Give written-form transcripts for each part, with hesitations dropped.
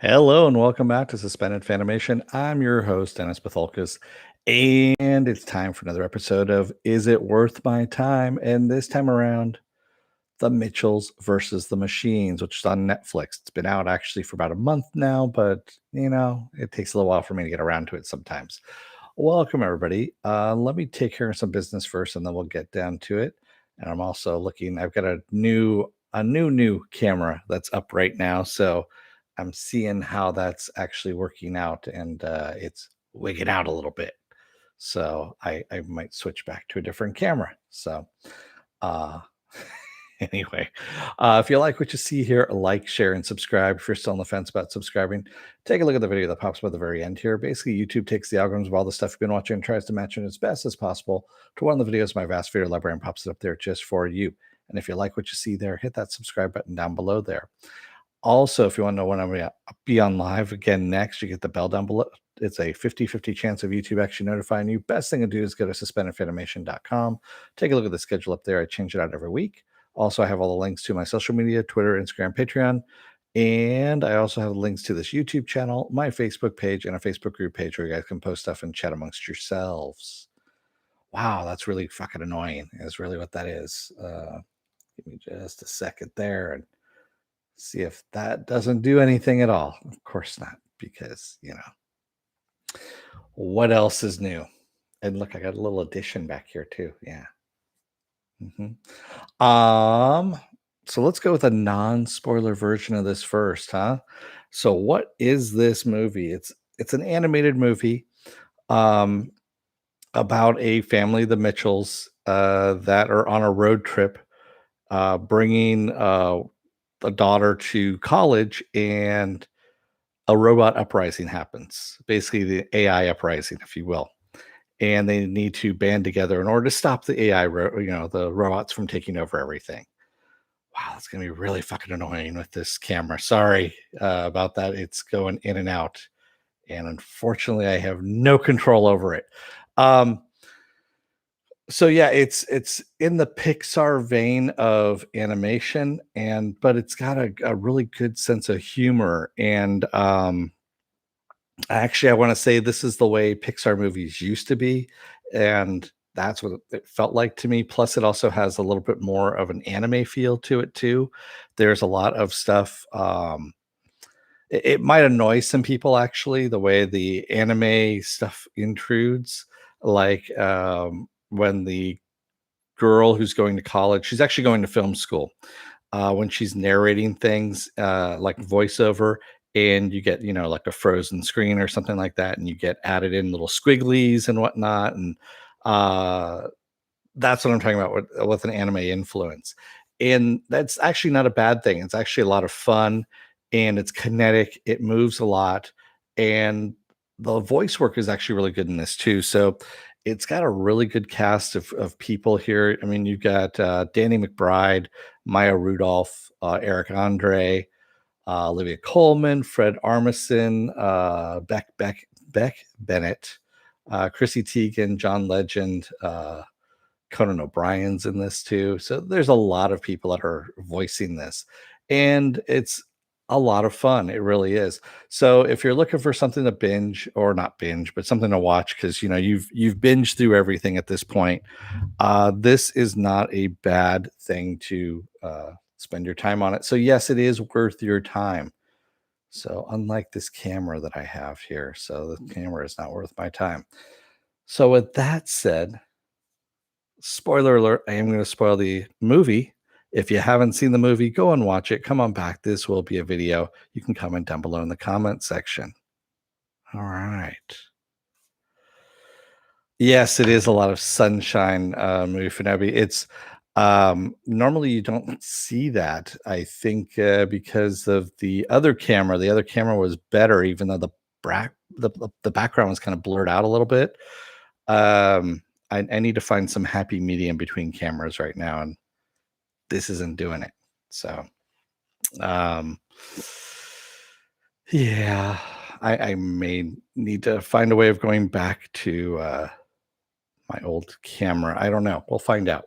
Hello and welcome back to Suspended Fanimation. I'm your host, Dennis Bithoulkas, and it's time for another episode of Is It Worth My Time? And this time around, The Mitchells versus the Machines, which is on Netflix. It's been out actually for about a month now, but it takes a little while for me to get around to it sometimes. Welcome, everybody. Let me take care of some business first, and then we'll get down to it. And I'm also looking. I've got a new camera that's up right now, so I'm seeing how that's actually working out, and it's wigging out a little bit. So I might switch back to a different camera. So uh, anyway, if you like what you see here, like, share, and subscribe. If you're still on the fence about subscribing, take a look at the video that pops up at the very end here. Basically, YouTube takes the algorithms of all the stuff you've been watching and tries to match it as best as possible to one of the videos in my vast video library and pops it up there just for you. And if you like what you see there, hit that subscribe button down below there. Also, if you want to know when I'm going to be on live again next, you get the bell down below. It's a 50-50 chance of YouTube actually notifying you. Best thing to do is go to suspendedfanimation.com. Take a look at the schedule up there. I change it out every week. Also, I have all the links to my social media, Twitter, Instagram, Patreon. And I also have links to this YouTube channel, my Facebook page, and a Facebook group page where you guys can post stuff and chat amongst yourselves. Wow, that's really fucking annoying, is really what that is. Give me just a second there and see if that doesn't do anything at all. Of course not, because, what else is new? And look, I got a little addition back here too. Yeah. Um, so let's go with a non-spoiler version of this first, huh? So what is this movie? It's an animated movie um about a family, the Mitchells, that are on a road trip bringing a daughter to college, and a robot uprising happens. Basically, the AI uprising, if you will. And they need to band together in order to stop the AI, the robots from taking over everything. Wow, that's gonna be really fucking annoying with this camera. Sorry about that. It's going in and out, and unfortunately, I have no control over it. Um, so yeah, it's in the Pixar vein of animation, and but it's got a really good sense of humor. And actually, I want to say this is the way Pixar movies used to be, and that's what it felt like to me. Plus, it also has a little bit more of an anime feel to it too. There's a lot of stuff. It might annoy some people actually the way the anime stuff intrudes, like when the girl who's going to college, she's actually going to film school. When she's narrating things like voiceover, and you get, like a frozen screen or something like that, and you get added in little squigglies and whatnot. And uh, that's what I'm talking about with an anime influence. And that's actually not a bad thing. It's actually a lot of fun, and it's kinetic. It moves a lot. And the voice work is actually really good in this too. So it's got a really good cast of people here. I mean, you've got Danny McBride, Maya Rudolph, Eric Andre, Olivia Colman, Fred Armisen, Beck Bennett, Chrissy Teigen, John Legend, Conan O'Brien's in this too. So there's a lot of people that are voicing this, and it's a lot of fun. It really is. So if you're looking for something to binge, or not binge, but something to watch, because you've binged through everything at this point, this is not a bad thing to spend your time on it. So yes, it is worth your time. So unlike this camera that I have here, so the camera is not worth my time. So with that said, spoiler alert, I am going to spoil the movie. If you haven't seen the movie, go and watch it. Come on back. This will be a video. You can comment down below in the comment section. All right. Yes, it is a lot of sunshine movie Finobi. It's normally you don't see that, I think, because of the other camera. The other camera was better, even though the background was kind of blurred out a little bit. I need to find some happy medium between cameras right now, and this isn't doing it. So um yeah, I may need to find a way of going back to my old camera. I don't know. We'll find out.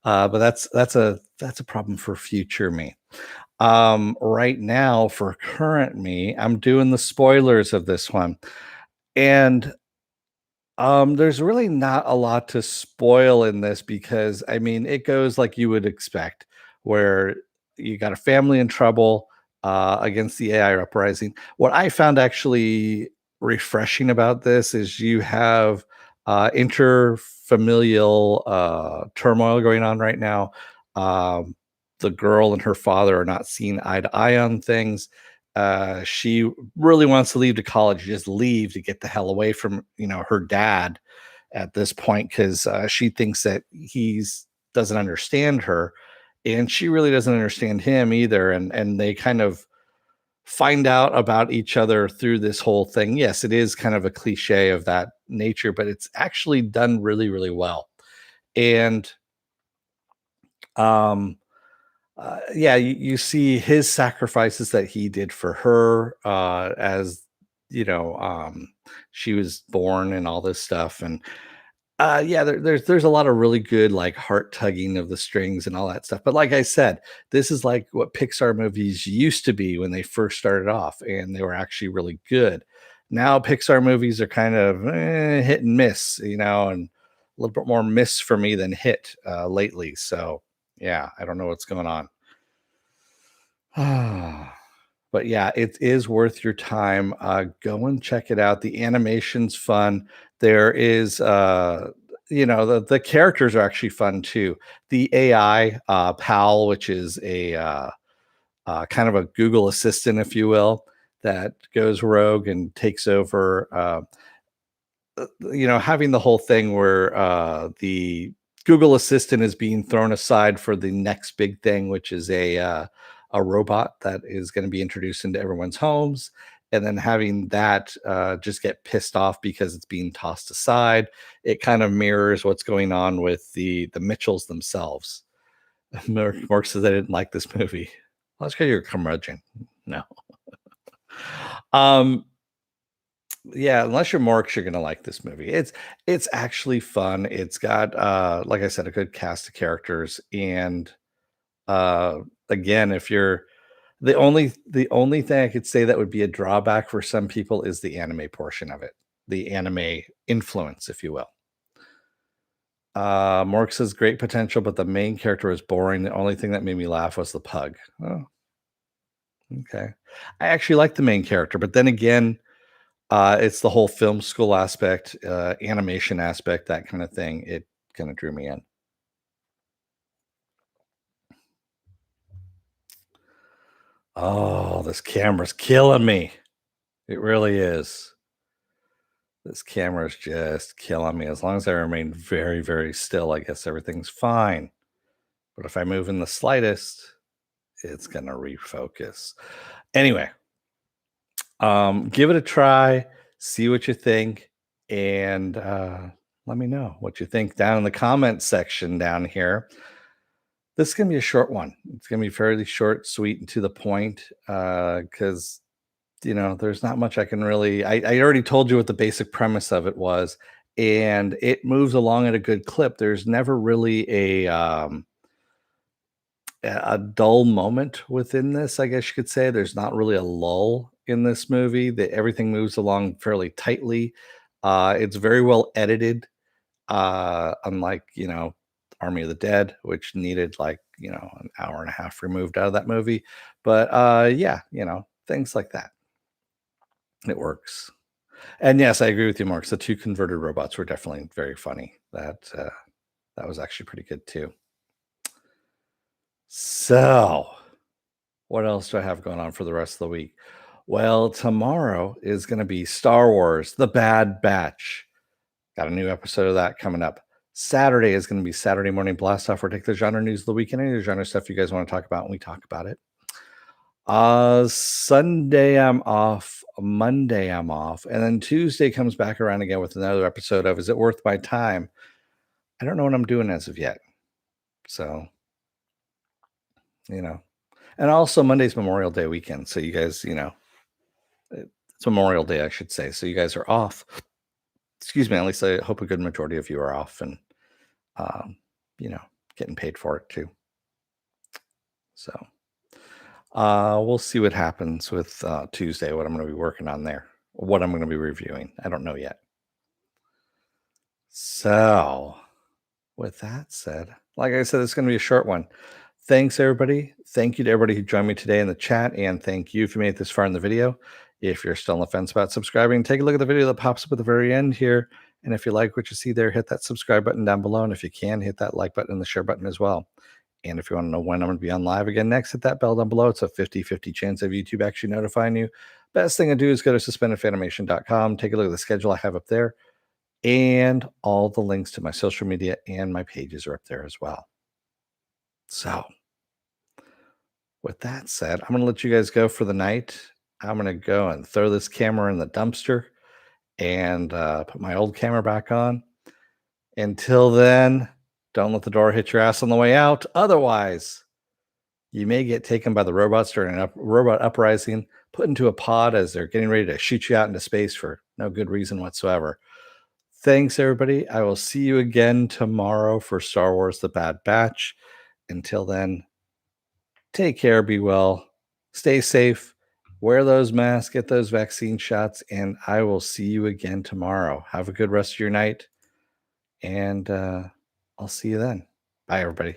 But that's a problem for future me. Right now for current me, I'm doing the spoilers of this one. And there's really not a lot to spoil in this because I mean it goes like you would expect, where you got a family in trouble against the AI uprising. What I found actually refreshing about this is you have interfamilial turmoil going on right now. Um, the girl and her father are not seeing eye to eye on things. She really wants to leave to college, just leave to get the hell away from her dad at this point because she thinks that he's doesn't understand her, and she really doesn't understand him either. And they kind of find out about each other through this whole thing. Yes, it is kind of a cliche of that nature, but it's actually done really, really well. And um yeah, you see his sacrifices that he did for her, as you know, she was born and all this stuff. And yeah, there's a lot of really good like heart tugging of the strings and all that stuff. But like I said, this is like what Pixar movies used to be when they first started off, and they were actually really good. Now Pixar movies are kind of hit and miss, and a little bit more miss for me than hit lately. So yeah, I don't know what's going on. But yeah, it is worth your time. Go and check it out. The animation's fun. There is, the characters are actually fun too. The AI, Pal, which is a kind of a Google assistant, if you will, that goes rogue and takes over. Having the whole thing where the Google Assistant is being thrown aside for the next big thing, which is a robot that is going to be introduced into everyone's homes, and then having that just get pissed off because it's being tossed aside. It kind of mirrors what's going on with the Mitchells themselves. Mark says I didn't like this movie. Well, that's because you're a curmudgeon. No. Um, yeah, unless you're Morks, you're gonna like this movie. It's actually fun. It's got like I said, a good cast of characters. And uh again, if you're the only thing I could say that would be a drawback for some people is the anime portion of it, the anime influence, if you will. Morks has great potential, but the main character was boring. The only thing that made me laugh was the pug. Oh, okay. I actually like the main character, but then again, it's the whole film school aspect, animation aspect, that kind of thing. It kind of drew me in. Oh, this camera's killing me. It really is. This camera's just killing me. As long as I remain very, very still, I guess everything's fine. But if I move in the slightest, it's gonna refocus. Anyway, give it a try, see what you think, and let me know what you think down in the comments section down here. This is gonna be a short one. It's gonna be fairly short, sweet, and to the point, because there's not much I can really. I already told you what the basic premise of it was, and it moves along at a good clip. There's never really a dull moment within this. I guess you could say there's not really a lull in this movie. That everything moves along fairly tightly. It's very well edited, unlike Army of the Dead, which needed like an hour and a half removed out of that movie. But yeah, things like that. It works. And yes, I agree with you, Mark. The two converted robots were definitely very funny. That was actually pretty good too. So, what else do I have going on for the rest of the week? Well, tomorrow is going to be Star Wars: The Bad Batch. Got a new episode of that coming up. Saturday is going to be Saturday Morning Blast Off. We'll take the genre news of the week and any genre stuff you guys want to talk about, and we talk about it. Sunday I'm off, Monday I'm off, and then Tuesday comes back around again with another episode of Is It Worth My Time? I don't know what I'm doing as of yet. So, you know. And also Monday's Memorial Day weekend. So you guys, it's Memorial Day, I should say. So you guys are off. Excuse me. At least I hope a good majority of you are off and um, you know, getting paid for it too. So We'll see what happens with Tuesday, what I'm going to be working on there, what I'm going to be reviewing. I don't know yet. So, with that said, like I said, it's going to be a short one. Thanks, everybody. Thank you to everybody who joined me today in the chat. And thank you if you made it this far in the video. If you're still on the fence about subscribing, take a look at the video that pops up at the very end here. And if you like what you see there, hit that subscribe button down below. And if you can, hit that like button and the share button as well. And if you want to know when I'm going to be on live again next, hit that bell down below. It's a 50-50 chance of YouTube actually notifying you. Best thing to do is go to suspendedfanimation.com. Take a look at the schedule I have up there. And all the links to my social media and my pages are up there as well. So, with that said, I'm going to let you guys go for the night. I'm going to go and throw this camera in the dumpster and put my old camera back on. Until then, don't let the door hit your ass on the way out. Otherwise, you may get taken by the robots during a robot uprising, put into a pod as they're getting ready to shoot you out into space for no good reason whatsoever. Thanks, everybody. I will see you again tomorrow for Star Wars The Bad Batch. Until then, take care, be well, stay safe, wear those masks, get those vaccine shots, and I will see you again tomorrow. Have a good rest of your night, and I'll see you then. Bye, everybody.